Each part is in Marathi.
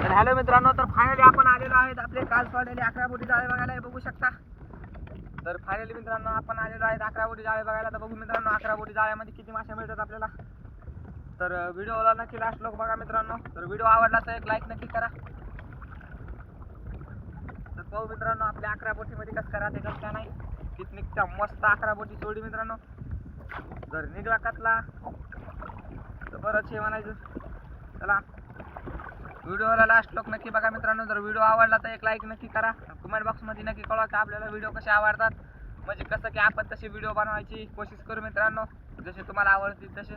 तर हॅलो मित्रांनो, तर फायनली आपण आलेलो आहेत आपले काल सोडलेले 11 बोटी जाळे बघायला. हे बघू शकता. तर फायनली मित्रांनो आपण आलेलो आहेत 11 बोटी जाळे बघायला. तर बघू मित्रांनो 11 बोटी जाळ्यामध्ये किती मासे मिळतात आपल्याला. तर व्हिडिओला नक्की लास्ट लोक बघा मित्रांनो. तर व्हिडिओ आवडला तर एक लाईक नक्की करा. तर पाहू मित्रांनो आपल्या 11 बोटीमध्ये कसं करा ते कसं नाही. पिकनिकच्या मस्त 11 बोटी सोडी मित्रांनो. जर निघला कतला तर बरंच हे म्हणायचं. चला व्हिडिओला लास्ट लोक नक्की बघा मित्रांनो. जर व्हिडिओ आवडला तर एक लाईक नक्की करा. कमेंट बॉक्समध्ये नक्की कळवा की आपल्याला व्हिडिओ कसे आवडतात, म्हणजे कसं की आपण तसे व्हिडिओ बनवायची कोशिश करू मित्रांनो, जसे तुम्हाला आवडतील तसे.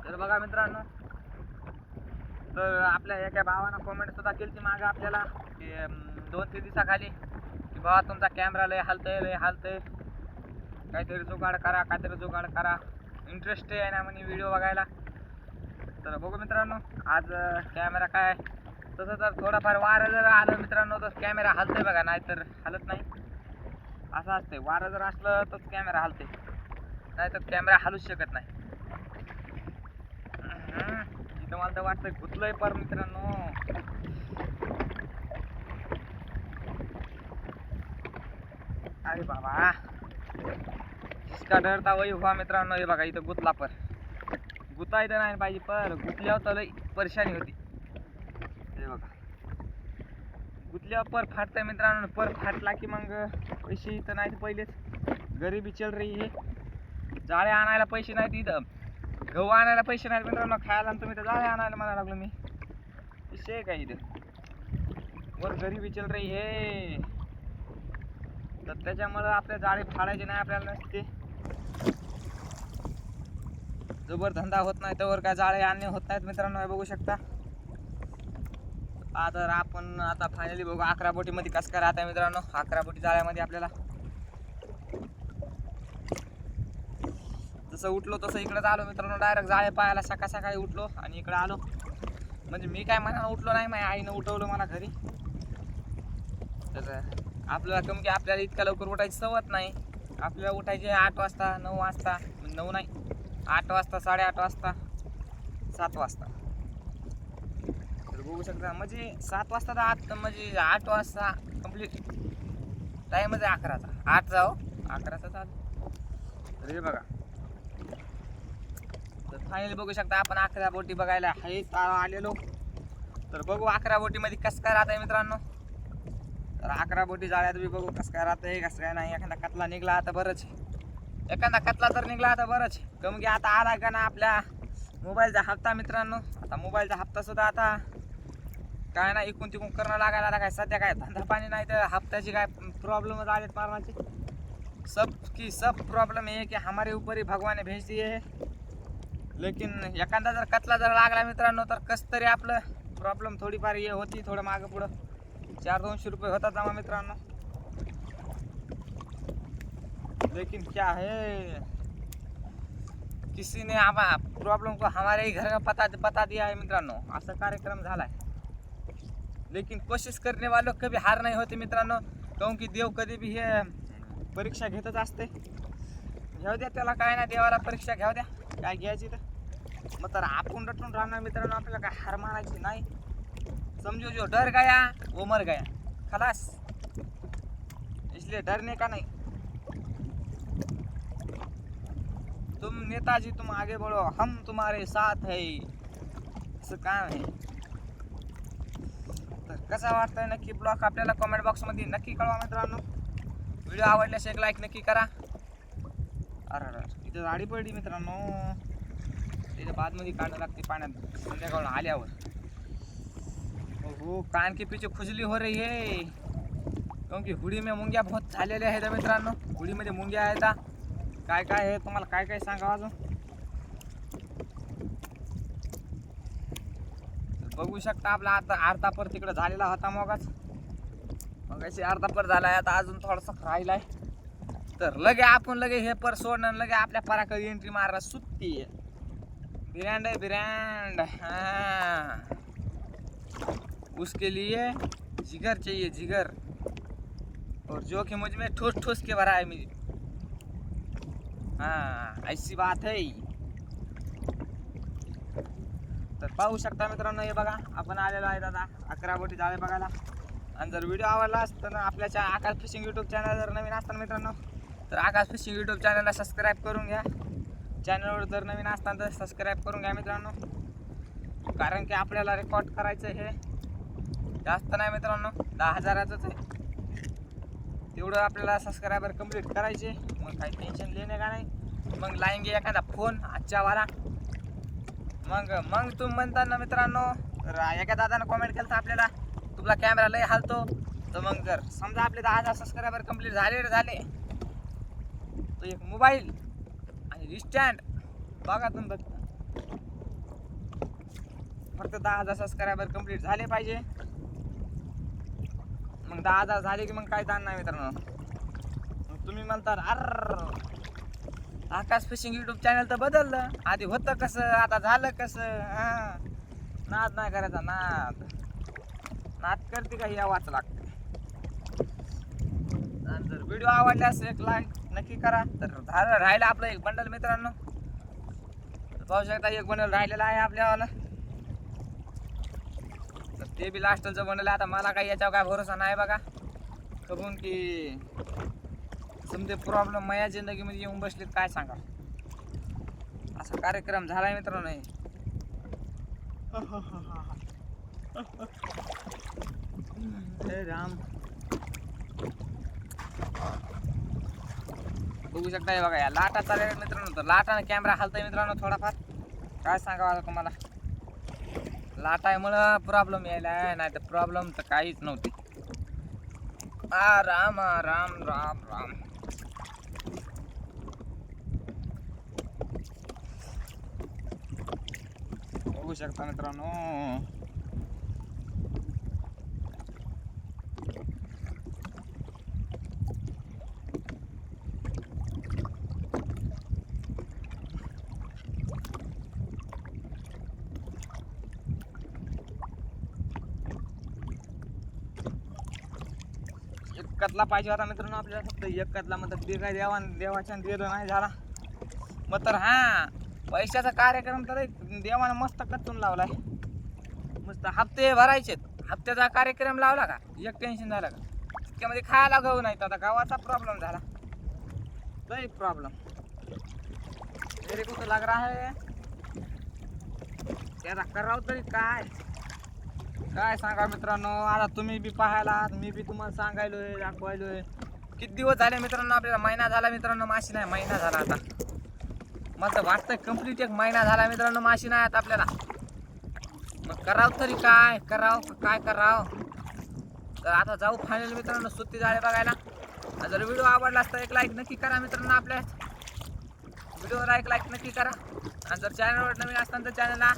तर बघा मित्रांनो, तर आपल्या एका भावानं कमेंट सुद्धा केली ती मागं आपल्याला की 2-3 दिवसाखाली की बाबा तुमचा कॅमेरा लय हालतंय, काहीतरी जुगाड करा, इंटरेस्ट आहे ना म्हणे व्हिडिओ बघायला. तर बघू मित्रांनो आज कॅमेरा काय तसं तर थोडाफार वारं जर आलं मित्रांनो तर कॅमेरा हलतंय बघा, नाहीतर हलत नाही. असं असतंय, वारं जर असलं तर कॅमेरा हलते, नाहीतर कॅमेरा हलूच शकत नाही. इथं मला तर वाटतंय गुतलंय पर मित्रांनो. अरे बाबा, जिसका डरता वही हुआ मित्रांनो. हे बघा इथं गुतला पर. गुतायचं नाही पाहिजे, पर गुतल्यावर तर लई परेशानी होती. हे बघा गुतल्यावर पर फाटतंय मित्रांनो. पर फाटला की मग पैसे इथं नाही, पहिलेच गरिबी चल रही आहे. जाळे आणायला पैसे नाहीत इथं, गहू आणायला पैसे नाहीत मित्रांनो. खायला तुम्ही तर जाळे आणायला म्हणायला लागलो मी. विषय काय इथं वर गरिबी चल रही है. तर त्याच्यामुळं आपल्या जाळे फाडायचे नाही आपल्याला नसते. जोवर धंदा होत नाही तोवर काय जाळे आणणे होत नाहीत मित्रांनो. हे बघू शकता. तर आपण आता फायनली बघू 11 बोटीमध्ये कसं काय राहत आहे मित्रांनो. 11 बोटी जाळ्यामध्ये आपल्याला जसं उठलो तसं इकडे आलो मित्रांनो. डायरेक्ट जाळे पाहायला सकाळी उठलो आणि इकडे आलो. म्हणजे मी काय मनानं उठलो नाही, माझ्या आईनं उठवलं मला घरी. तर आपल्याला कमी की आपल्याला इतक्या लवकर उठायची सवत नाही. आपल्याला उठायचे 8 वाजता 9 वाजता, 9 नाही 8 वाजता, 8:30 वाजता, 7 वाजता. तर बघू शकता म्हणजे 7 वाजता तर आत, म्हणजे 8 वाजता कंप्लीट टाईमच आहे 11चा. 8 जाओ 11चा चालू. तर हे बघा, तर फायनली बघू शकता आपण 11 बोटी बघायला हेच आलेलो. तर बघू 11 बोटीमध्ये कसं काय राहत आहे मित्रांनो. तर 11 बोटी जाळ्यात बी बघू कसं काय राहतंय कसं काय नाही. एखादा कतला निघला आता बरंच, एखादा कतला तर निघला आता बरंच. कमी की आता आला का ना आपल्या मोबाईलचा हप्ता मित्रांनो. आता मोबाईलचा हप्ता सुद्धा आता काय ना इकून तिकून करणं लागायला काय. सध्या काय धंदा पाणी नाही तर हप्त्याची काय प्रॉब्लेम आलेत मारण्याची. सब प्रॉब्लम है कि हमारे ऊपर ही भगवान भेज दिए है. लेकिन एखादा जर कतला जर लागला मित्रांनो तर कस तरी आपलं प्रॉब्लेम थोडीफार हे होती. थोडं मागं पुढं 400-200 रुपये होता जमा मित्रांनो. लेकिन क्या है, किसी ने प्रॉब्लम को हमारे ही घर में बता दिया है मित्रांनो. असा कार्यक्रम झालाय. लेकिन कोशिश करने वालों कभी हार नाही होती मित्रांनो. काऊन की देव कधी भी हे परीक्षा घेतच असते. घेऊ द्या त्याला, काय ना देवाला परीक्षा घेऊ द्या, काय घ्यायची तर. मग तर आपण रटून राहणार मित्रांनो. आपल्याला काय हार मानायची नाही. समझो जो डर गया वो मर गया, खलास. इसलिए डरने का नहीं. तुम नेताजी तुम आगे बढ़ो, हम तुम्हारे साथ है, असं काम आहे. तर कसा वाटतंय नक्की ब्लॉग आपल्याला कमेंट बॉक्समध्ये नक्की कळवा मित्रांनो. व्हिडिओ आवडल्यास एक लाईक नक्की करा. अरे इथं गाडी पडली मित्रांनो. त्याच्या बादमध्ये काढायला लागते पाण्यात संध्याकाळून आल्यावर. हो कान के पीछे खुजली हो रही है, क्योंकि हुडी में मुंग्या बहुत झालेल्या आहेत मित्रांनो. हुडीमध्ये मुंग्या आहेत. काय काय आहे तुम्हाला काय सांगावं अजून. बघू शकता आपला आता अर्धा पर तिकडे झालेला होता मगाशी अर्धा पर झालाय. आता अजून थोडासा राहिलाय. तर लगे आपण हे पर सोडणं लगे आपल्या पराकडे एंट्री मारायला सुट्टी आहे. ब्रँड आहे ब्रँड. हाँ, उसके लिए जिगर चाहिए, जिगर. और जो कि मुझ में ठोस के भरा है मुझे. हाँ ऐसी बात है. तर पाहू शकता मित्रांनो, हे बघा आपण आलेलो आहे दादा 11 बोटी जाळे बघायला. आणि जर व्हिडिओ आवडला असता आपल्या आकाश फिशिंग यूट्यूब चॅनल जर नवीन असताना मित्रांनो, तर आकाश फिशिंग यूट्यूब चॅनलला सबस्क्राईब करून घ्या. चॅनलवर जर नवीन असताना तर सबस्क्राईब करून घ्या मित्रांनो, कारण की आपल्याला रेकॉर्ड करायचं हे जास्त नाही मित्रांनो, 10,000च आहे. तेवढं आपल्याला सबस्क्रायबर कंप्लीट करायचे, मग काही टेन्शन लेणे का नाही. मग लाईन एखादा फोन आजच्या वारा. मग तुम्ही म्हणता ना मित्रांनो, तर एका दादानं कॉमेंट केलं तर आपल्याला तुला कॅमेरा लय हालतो. तर मग जर समजा आपले 10,000 सबस्क्रायबर कंप्लीट झाले तर एक मोबाईल आणि स्टँड बघा तुम्ही, फक्त 10,000 सबस्क्रायबर कंप्लीट झाले पाहिजे. मग 10,000 झाले की मग काय ताण नाही मित्रांनो. मग तुम्ही म्हणता आकाश फिशिंग यूट्यूब चॅनल तर बदललं, आधी होतं कसं आता झालं कसं. नाद नाही करायचा, नाद करते का यावाच लागतं. आणि जर व्हिडिओ आवडल्यास एक लाईक नक्की करा. तर राहिलं आपलं एक बंडल मित्रांनो, पाहू शकता एक बंडल राहिलेला आहे आपल्यावाला. तर ते बी लास्टचं बंडल आहे. आता मला काही याच्यावर काय भरोसा नाही बघा, कबून की समजे प्रॉब्लेम माझ्या जिंदगीमध्ये येऊन बसलेत काय सांगा. असा कार्यक्रम झालाय मित्रांनो. हे राम, बघू शकता हे बघा, या लाटा चालल्या मित्रांनो. तर लाटाने कॅमेरा हलतोय मित्रांनो थोडाफार, काय सांगावं आता तुम्हाला. लाटामुळं प्रॉब्लेम यायला, नाही तर प्रॉब्लेम तर काहीच नव्हती. राम राम राम राम. बघू शकता मित्रांनो, एक कतला पाहिजे होता मित्रांनो आपल्याला, फक्त एक कतला. मग ते काय देवाच्या दिलं नाही झाला. मग तर पैशाचा कार्यक्रम तर देवानं मस्त कचून लावलाय. मस्त हप्ते भरायचे, हप्त्याचा कार्यक्रम लावला का एक टेन्शन झालं का. त्यामध्ये खायला गहू नाही, आता गावाचा प्रॉब्लेम झाला. लई प्रॉब्लेम मेरे को तो लग रहा है त्याला करावं तरी काय सांगा मित्रांनो. आता तुम्ही बी पाहायला, मी बी तुम्हाला सांगायलोय, दाखवायलोय. किती दिवस झाले मित्रांनो, आपल्याला महिना झाला मित्रांनो माशी नाही. महिना झाला आता, मला तर वाटतंय कंप्लीट एक महिना झाला मित्रांनो माशी नाही आता आपल्याला. मग करावं तरी काय करावं. तर आता जाऊ फायनल मित्रांनो सुट्टी जाळे बघायला. जर व्हिडिओ आवडला असता एक लाईक नक्की करा मित्रांनो, आपल्या व्हिडिओला एक लाईक नक्की करा. आणि जर चॅनलवर नवीन असताना तर चॅनलला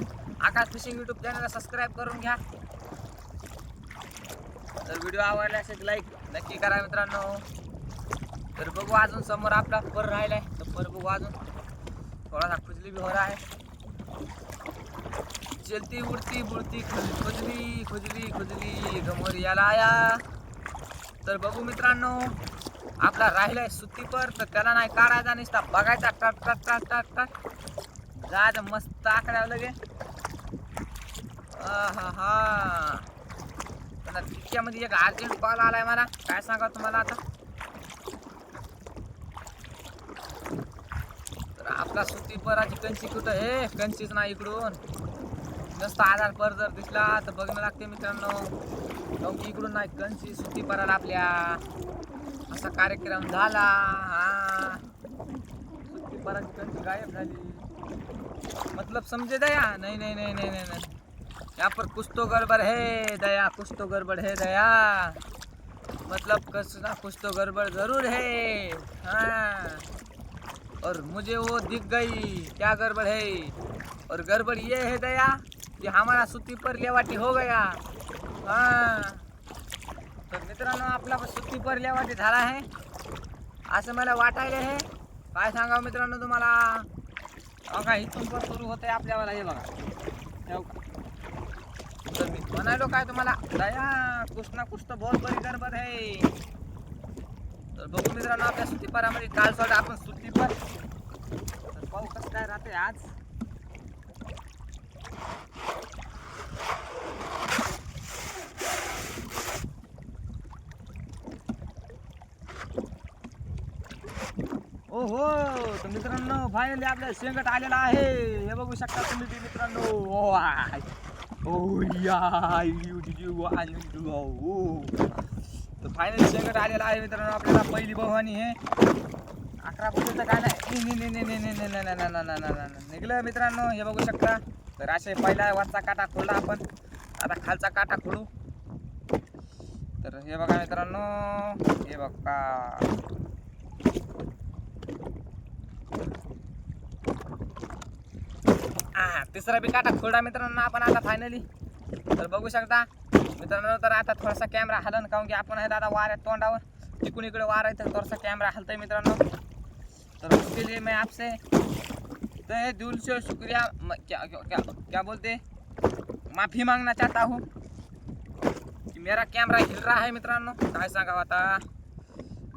आकाश फिशिंग यूट्यूब चॅनलला सबस्क्राईब करून घ्या. तर व्हिडिओ आवडल्यास एक लाईक नक्की करा मित्रांनो. तर बघू अजून समोर आपला पर राहिलाय, तर पर बघू अजून थोडासा खुजली भी हो रहा है. चलती उडती बुडती खुजली गमोरियाला आया. तर बघू मित्रांनो आपला राहिलाय सुट्टी पर, तर त्याला नाही काढायचा, नुसता बघायचा टट जायचं मस्त आकड्यावर लगे. पण तिच्यामध्ये एक अर्जंट कॉल आलाय मला, काय सांगा तुम्हाला आता. तर आपला सुट्टी पराची कंची कुठं हे, कंचीच नाही इकडून. नुसता आधार पर जर दिसला तर बघणं लागते मित्रांनो, इकडून नाही कंची सुट्टी पराला आपल्या. असा कार्यक्रम झाला. सुट्टी पराची कंची गायब झाली, मतलब समझे दया. नहीं, यहाँ पर कुछ तो गड़बड़ है दया, कुछ तो गड़बड़ है दया, मतलब कुछ तो गड़बड़ जरूर है. और मुझे वो दिख गई क्या गड़बड़ है. और गड़बड़ ये है दया कि हमारा सुट्टी पर लेवाटी हो गया. तर मित्रांनो आपला सुट्टी पर लेवाटी झाला आहे असं मला वाटायला आहे. काय सांगावं मित्रांनो तुम्हाला. बघा इथून पण सुरू होते आपल्याला, हे बघा. तर मी म्हणालो काय तुम्हाला, दया कुछ ना कुछ तो बहुत बड़ी गडबड आहे. तर बघू मित्रांनो आपल्या सुट्टी परामध्ये काल सोडा आपण सुट्टी पर. तर पाहू कसं काय राहते आज. हो तर मित्रांनो फायनली आपल्या शेंगट आलेला आहे. हे बघू शकता तुम्ही ते मित्रांनो. तर फायनली शेंगट आलेला आहे मित्रांनो. आपल्याला पहिली बहानी हे 11 बोटीचं काय नाही निघलं मित्रांनो. हे बघू शकता. तर असे पहिला वरचा काटा खोलला आपण. आता खालचा काटा खोलू. तर हे बघा मित्रांनो. हे बघा तिसरा बी काटा खोलला मित्रांनो आपण आता फायनली. तर बघू शकता मित्रांनो. तर आता थोडासा कॅमेरा हलन काऊन की आपण आहे दादा वाऱ्यात तोंडावर तिकून इकडे वार आहे तर थोडासा कॅमेरा हलतंय मित्रांनो. तर उसके लिए मैं आपसे तहे दिल से शुक्रिया क्या बोलते माफी मांगना चाहता हूँ की मेरा कॅमेरा हिल रहा है मित्रांनो. काय सांगावं आता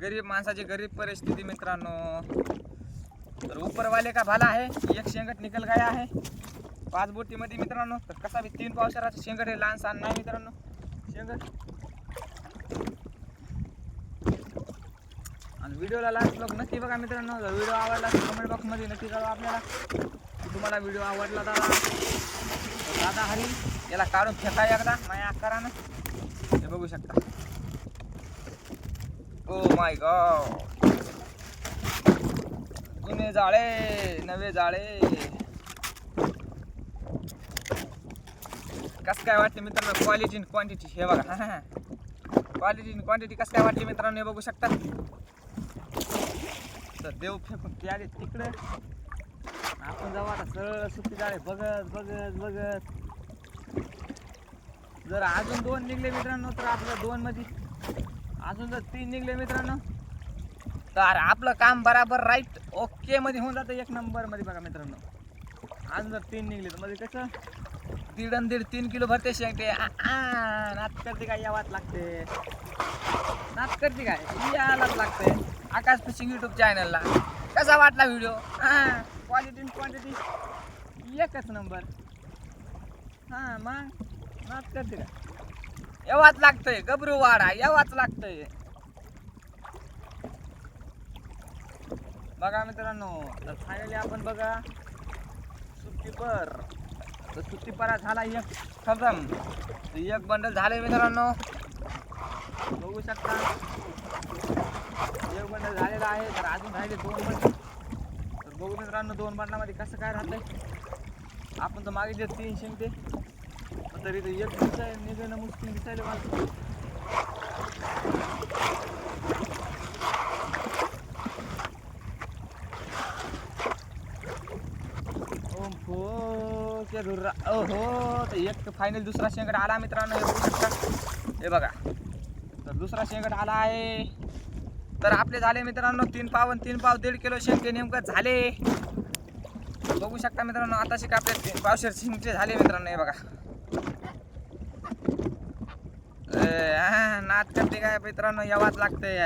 गरीब माणसाची गरीब परिस्थिती मित्रांनो. तर ऊपरवाले का भला आहे एक शेंगट निकल गया आहे 5 बोटीमध्ये मित्रांनो. तर कसा बी 3 पावसाळ्याचं शेंगट हे लहान सहान नाही मित्रांनो शेंगट. आणि व्हिडिओला लास्ट ब्लॉग नक्की बघा मित्रांनो. जर व्हिडिओ आवडला तर कमेंट बॉक्समध्ये नक्की कळवा आपल्याला की तुम्हाला व्हिडिओ आवडला दादा हरी. याला काढून फेका एकदा माझ्या आकारानं. हे बघू शकता. Oh my God. जुने जाळे नवे जाळे. कसं काय वाटते मित्रांनो क्वालिटी आणि क्वांटिटी. हे बघा क्वालिटी आणि क्वांटिटी कसं काय वाटते मित्रांनो. हे बघू शकता. तर देव फेकून ते आले तिकडे. आपण जाऊ आता सरळ सुट्टी जाळे बघत बघत बघत. जर अजून 2 निघले मित्रांनो तर आपलं 2 मध्ये अजून जर 3 निघले मित्रांनो तर आपलं काम बराबर राईट ओके मध्ये होऊन जातं 1 नंबर मध्ये. बघा मित्रांनो अजून जर 3 निघले तर मध्ये कसं 1.5-3 किलो भरते शेंगटे. नात करते काय यावाच लागते. नात करते काय यालाच लागते. आकाश फिशिंग यूट्यूब चॅनलला कसा वाटला व्हिडिओ. क्वालिटी क्वांटिटी एकच नंबर. मग नात करते काय यावाच लागतंय. गबरू वाडा यावाच लागतंय. बघा मित्रांनो. तर फायनली आपण बघा सुट्टीपर. तर सुट्टीपरा झाला एक खतम. एक बंडल झाले मित्रांनो. बघू शकता एक बंडल झालेला आहे. तर अजून राहिले 2 बंडल. तर बघू मित्रांनो 2 बंडलामध्ये कसं काय राहतंय. आपण तर मागितले 3 शेंगटे तरी एक निघणं मुश्किल दिसायला मला. ओहो तर एक फायनल दुसरा शेंगट आला मित्रांनो. हे बघू शकता. हे बघा तर दुसरा शेंगट आला आहे. तर आपले झाले मित्रांनो 3 पाव 1.5 किलो शेंगटे नेमकं झाले. बघू शकता मित्रांनो. आता शिक आपले 3 पावशेर शेंगटे झाले मित्रांनो. हे बघा नात करते काय मित्रांनो यावाच लागते.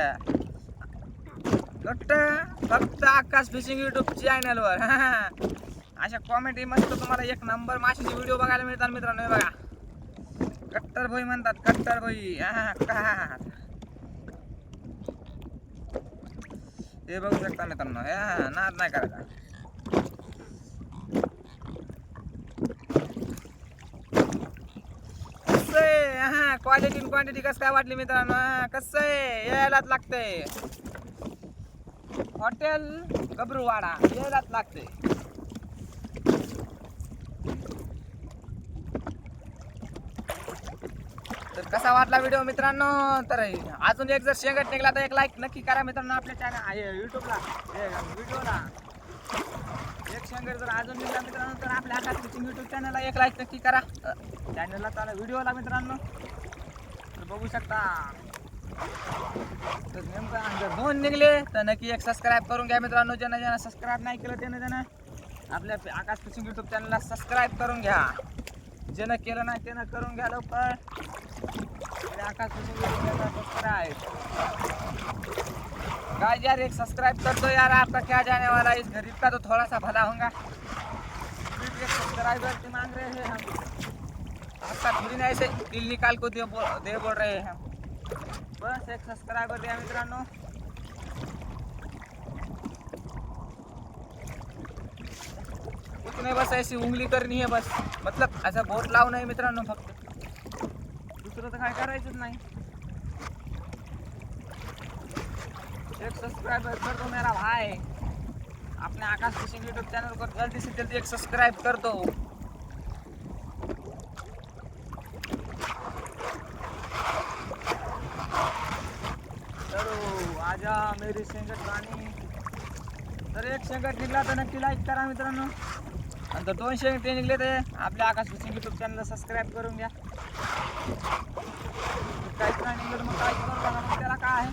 फक्त आकाश फिशिंग यूट्यूब चॅनलवर अशा कॉमेडी मस्त तुम्हाला 1 नंबर माशाचे व्हिडिओ बघायला मिळतात मित्रांनो. हे बघा कट्टर भाई म्हणतात. कट्टर भाई हे बघू शकता मित्रांनो. नाद नाही करायचा. कसं आहे क्वालिटी क्वांटिटी कसं काय वाटली मित्रांनो. कसं आहे यायलाच लागतंय. हॉटेल गबरूवाडा यायलाच लागतंय. तर कसा वाटला व्हिडिओ मित्रांनो. तर अजून एक जर शेंगट निघला तर 1 लाईक नक्की करा मित्रांनो. आपल्या चॅनल यूट्यूबला व्हिडिओला 1 शेंगट जर अजून निघला मित्रांनो तर आपल्या आकाश फिशिंग यूट्यूब चॅनलला 1 लाईक नक्की करा. चॅनलला चाला व्हिडिओला मित्रांनो. तर बघू शकता. तर नेमकं जर 2 निघले तर नक्की 1 सबस्क्राईब करून घ्या मित्रांनो. ज्यांना सबस्क्राईब नाही केलं त्यानं आपल्या आकाश फिशिंग यूट्यूब चॅनलला सबस्क्राईब करून घ्या. ज्यानं केलं नाही त्यानं करून घ्या लवकर. Akash fishing YouTube channel subscribe guys यार 1 सब्सक्राइब कर दो यार. आपका क्या जाने वाला है. इस गरीब का तो थोड़ा सा भला होगा. सिर्फ 1 सब्सक्राइबर की मांग रहे हैं हम. आपका थोड़ी ना ऐसे दिल निकाल को दे बोल रहे हैं. बस 1 सब्सक्राइबर द्या मित्रांनो. नहीं, बस ऐसी उंगली करनी है बस, मतलब ऐसा बोट लावणं आहे मित्रांनो फक्त, दुसरं तर काय करायचंच नाही. एक सब्सक्राइबर कर दो मेरा भाई, अपने आकाश फिशिंग यूट्यूब चैनल को जल्दी से जल्दी एक सब्सक्राइब कर दो. चलो आजा मेरी शेंगट राणी. तर एक शेंगट निघला तर नक्की लाईक करा मित्रांनो, आणि जर 2 शेंगटे निघले तर आपल्या आकाश फिशिंग यूट्यूब चॅनलला सबस्क्राईब करून घ्या. काहीच नाही निघलं तर मग काहीच करू नका, मग त्याला काय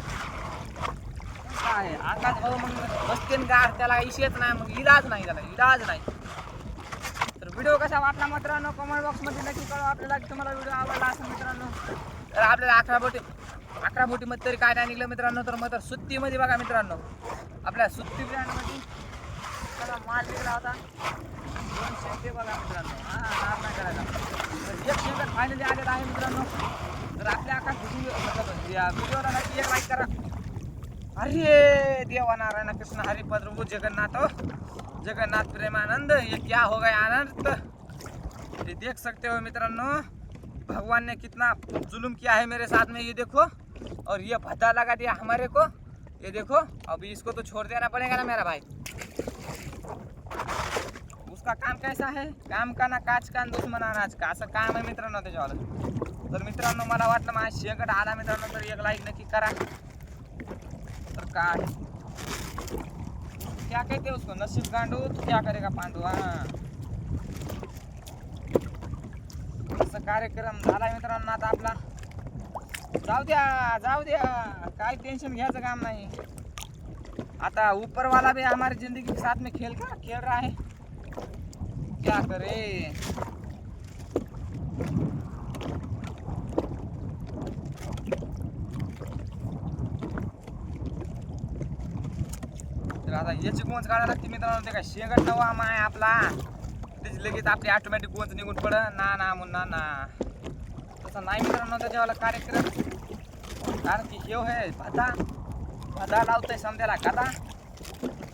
आहे आकाश भाऊ मग बसतेन गार, त्याला इशेच नाही, मग इलाज नाही, त्याला इलाज नाही. तर व्हिडिओ कसा वाटला मित्रांनो कमेंट बॉक्समध्ये नक्की कळवा आपल्याला, की तुम्हाला व्हिडिओ आवडला असेल मित्रांनो. तर आपल्याला 11 बोटीमध्ये तरी काय नाही निघलं मित्रांनो. तर मग तर सुत्तीमध्ये बघा मित्रांनो, आपल्या सुत्ती ब्रँडमध्ये त्याला माल निघला होता 2 शेंगटे बघा मित्रांनो. नाद नाही करायला. तर एक शेंगट फायनली आलेला आहे मित्रांनो. तर आपल्या आकाश मतलब या व्हिडिओला नक्की एक लाईक करा. अरे देवा नारायण कृष्ण हरि प्रभु जगन्नाथ, जगन्नाथ प्रेमानंद, ये क्या हो गया आनंद. ये देख सकते हो मित्रांनो, भगवान ने कितना जुल्म किया है मेरे साथ में, ये देखो. और ये भद्दा लगा दिया हमारे को, ये देखो. अभी इसको तो छोड़ देना पड़ेगा ना मेरा भाई. उसका काम कैसा है, काम का ना काच का दुश्मन अनाज का, असं काम आहे मित्रांनो त्याच्यावालं. तर मित्रांनो मला वाटलं माझ्या शेंगट आला मित्रांनो, तर एक लाईक नक्की करा. तर काय क्या कहते हैं उसको, नसीब गांडू तो क्या करेगा पांडू. असा कार्यक्रम झालाय मित्रांनो आता आपला. जाऊ द्या, काय टेन्शन घ्यायचं काम नाही. आता ऊपर वाला भी हमारी जिंदगी के साथ में खेल रहा है, क्या करे. तर आता याची गोंज काढायला लागते मित्रांनो. ते काय शेंगट नवा माय आपला, त्याची लगेच आपली ऑटोमॅटिक गोंज निघून पड ना मुन्ना ना. तसं नाही मित्रांनो त्याच्यावाला कार्यक्रम, कारण की हे आहे भदा लावतंय समजायला गदा.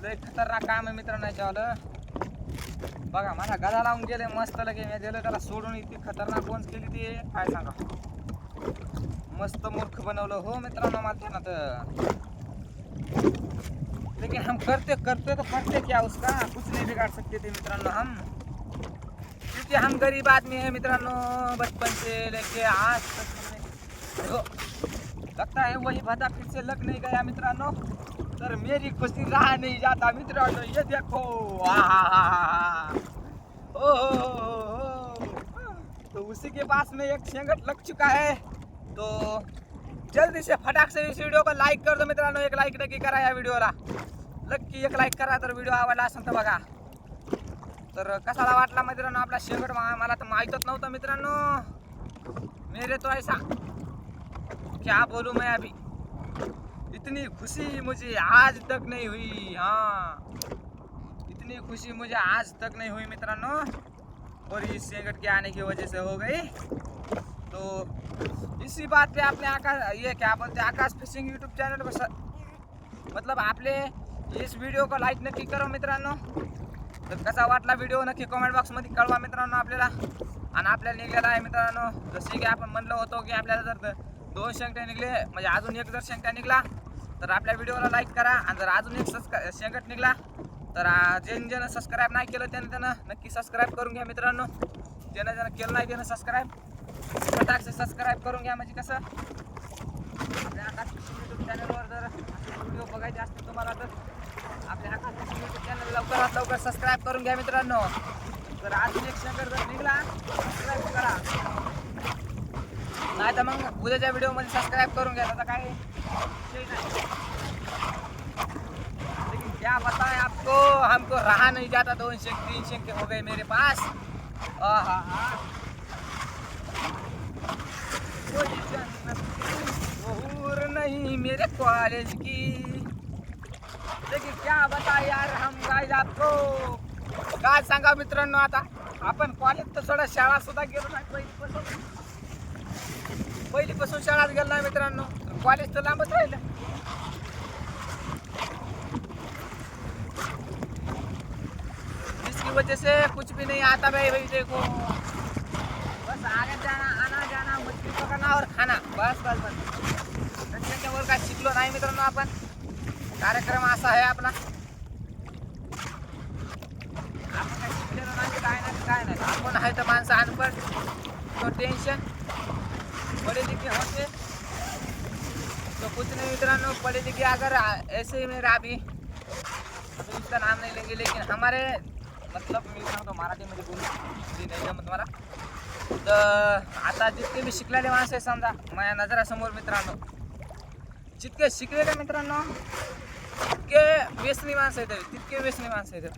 लय खतरनाक काम आहे मित्रांनो याच्यावालं. बघा माझा गदा लावून गेले मस्त, लगे मी दिलं त्याला सोडून, इतकी खतरनाक गोंज केली ती काय सांगा. मस्त मूर्ख बनवलं हो मित्रांनो मला त्यानं. तर लेकिन हम करते तो करते क्या, उसका कुछ नहीं बिगाड़ सकते थे मित्रांनो हम, क्योंकि हम गरीब आदमी है मित्रांनो. बचपन से लेके आज तक लगता है वही भदा फिर से लग नहीं गया मित्रांनो. तर मेरी खुशी रहा नहीं जाता मित्रांनो. ये देखो तो उसी के पास में एक शेंगट लग चुका है. तो जल्दी से फटाक से इस वीडियो को लाईक कर दो मित्रांनो. एक लाईक नक्की करा या व्हिडिओला, नक्की एक लाईक करा. तर व्हिडिओ आवडला असेल तर बघा. तर कसाला वाटला मित्रांनो आपला शेंगट, मला तर माहीतच नव्हतं मित्रांनो. मेरे तो ऐसा क्या बोलूं मैं अभी, इतनी खुशी मुझे आज तक नहीं हुई. इतनी खुशी मुझे आज तक नहीं हुई मित्रांनो. और इस शेंगट के आने की वजह से हो गई. तो इसी बात पे आपने ये क्या बोलते हैं आकाश फिशिंग यूट्यूब चॅनल को मतलब आपले इस व्हिडिओ को लाईक नक्की करा मित्रांनो. तर कसा वाटला व्हिडिओ नक्की कमेंट बॉक्समध्ये कळवा मित्रांनो आपल्याला. आणि आपल्याला निघलेला आहे मित्रांनो, जसे की आपण म्हणलो होतो की आपल्याला जर 2 शेंगटे निघले, म्हणजे अजून एक जर शेंगटा निघला तर आपल्या व्हिडिओला लाईक करा. आणि जर अजून एक शेंगट निघला तर ज्यानं सबस्क्राईब नाही केलं त्यानं नक्की सबस्क्राईब करून घ्या मित्रांनो. ज्यानं केलं नाही त्यानं सबस्क्राईब फटाक से सबस्क्राईब करून घ्या. म्हणजे कसं आपल्या आकाश फिशिंग यूट्यूब चॅनलवर जर व्हिडिओ बघायचे असतील तुम्हाला तर आपल्या आकाश फिशिंग यूट्यूब चॅनल लवकरात लवकर सबस्क्राईब करून घ्या मित्रांनो. तर अजून एक शेंगट जर निघला सबस्क्राईब करा, नाही तर मग उद्याच्या व्हिडिओमध्ये सबस्क्राईब करून घ्या. आता काय लेकिन क्या बताएं आपको, हमको रहा नहीं जाता. 2 शेंगटे 3 शेंगटे हो गए मेरे पास. कोई जन्नत नहीं मेरे कॉलेज की, लेकिन क्या बता यार हम गाइस आपको काय सांगा मित्रांनो. आता आपण कॉलेज तर सोडा, शाळा सुद्धा गेलो नाही पहिलीपासून शाळात गेलो नाही मित्रांनो. कॉलेज तर लांबच राहिलं. जिसकी वजह से कुछ भी नहीं आता भाई। भाई देखो बस आगे जाना आना जाना मछली पकडणं और खाना बस बस बस। त्याच्यावर काय शिकलो नाही मित्रांनो आपण। कार्यक्रम असा आहे आपला, आपण काय शिकलेलो नाही काय नाही। आपण आहे तर माणसं अनपढ, तो टेंशन पढ़े लिखे होते तो कुछ नहीं मित्रांनो। पढ़े लिखे अगर ऐसे ही मेरा अभी इसका नाम नहीं लेंगे, लेकिन हमारे मतलब मी सांगतो मराठीमध्ये बोलू नाही जमत मला। तर आता जितके मी शिकलेले माणसं आहे समजा माझ्या नजरासमोर मित्रांनो, जितके शिकलेले मित्रांनो तितके व्यसनी माणसं आहेत, तितके व्यसनी माणसं आहेत।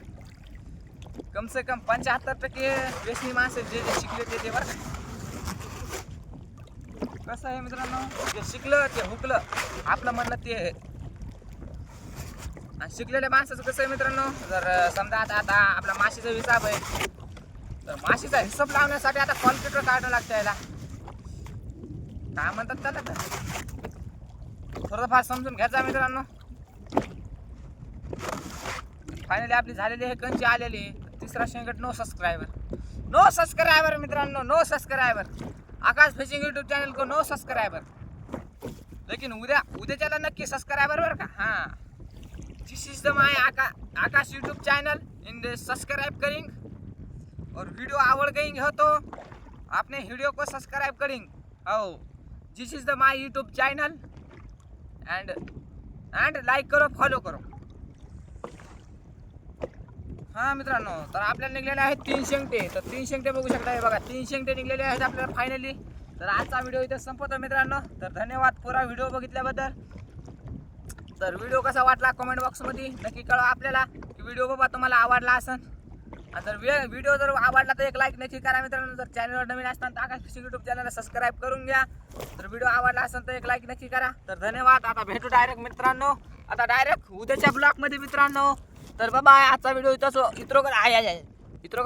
कम से कम 75% व्यसनी माणसं जे जे शिकले ते बरं का। कसं आहे मित्रांनो, जे शिकलं ते हुकलं आपलं म्हणणं ते आहे। आणि शिकलेल्या माणसाचं कसं आहे मित्रांनो, जर समजा आता आपला माशीचा हिसाब आहे तर माशीचा हिसाब लावण्यासाठी आता कॉम्प्युटर काढणं लागतं याला, काय म्हणतात त्याला तर थोडंफार समजून घ्यायचा मित्रांनो। फायनली आपली झालेली आहे कंची आलेली, तिसरा शेंगट नो सबस्क्राइबर मित्रांनो, no subscriber. Akash fishing YouTube channel को नो सब्सक्राइबर, लेकिन उद्याच्याला नक्की सबस्क्राइबर बरं का। हाँ, this is the my Akash YouTube channel इन सब्सक्राइब करेंगे और वीडियो आवड़ गई हो तो अपने वीडियो को सब्सक्राइब करेंगे। हो, this is the my YouTube channel and like करो फॉलो करो। हां मित्रांनो, तर आपल्याला निघलेले आहेत 3 शेंगटे। तर 3 शेंगटे बघू शकता, हे बघा 3 शेंगटे निघलेले आहेत आपल्याला फायनली। तर आजचा व्हिडिओ इथे संपवतो मित्रांनो। तर धन्यवाद पुरा व्हिडिओ बघितल्याबद्दल। तर व्हिडिओ कसा वाटला कमेंट बॉक्समध्ये नक्की कळवा आपल्याला की व्हिडिओ बाबा तुम्हाला आवडला असेल। आणि जर व्हिडिओ जर आवडला तर एक लाईक नक्की करा मित्रांनो। जर चॅनलवर नवीन असताना तर आकाश फिशिंग यूट्यूब चॅनलला सबस्क्राइब करून घ्या। तर व्हिडिओ आवडला असेल तर एक लाईक नक्की करा। तर धन्यवाद। आता भेटू डायरेक्ट मित्रांनो, आता डायरेक्ट उद्याच्या ब्लॉगमध्ये मित्रांनो। तर बाबा आजचा व्हिडिओ इथं इतरो कर आय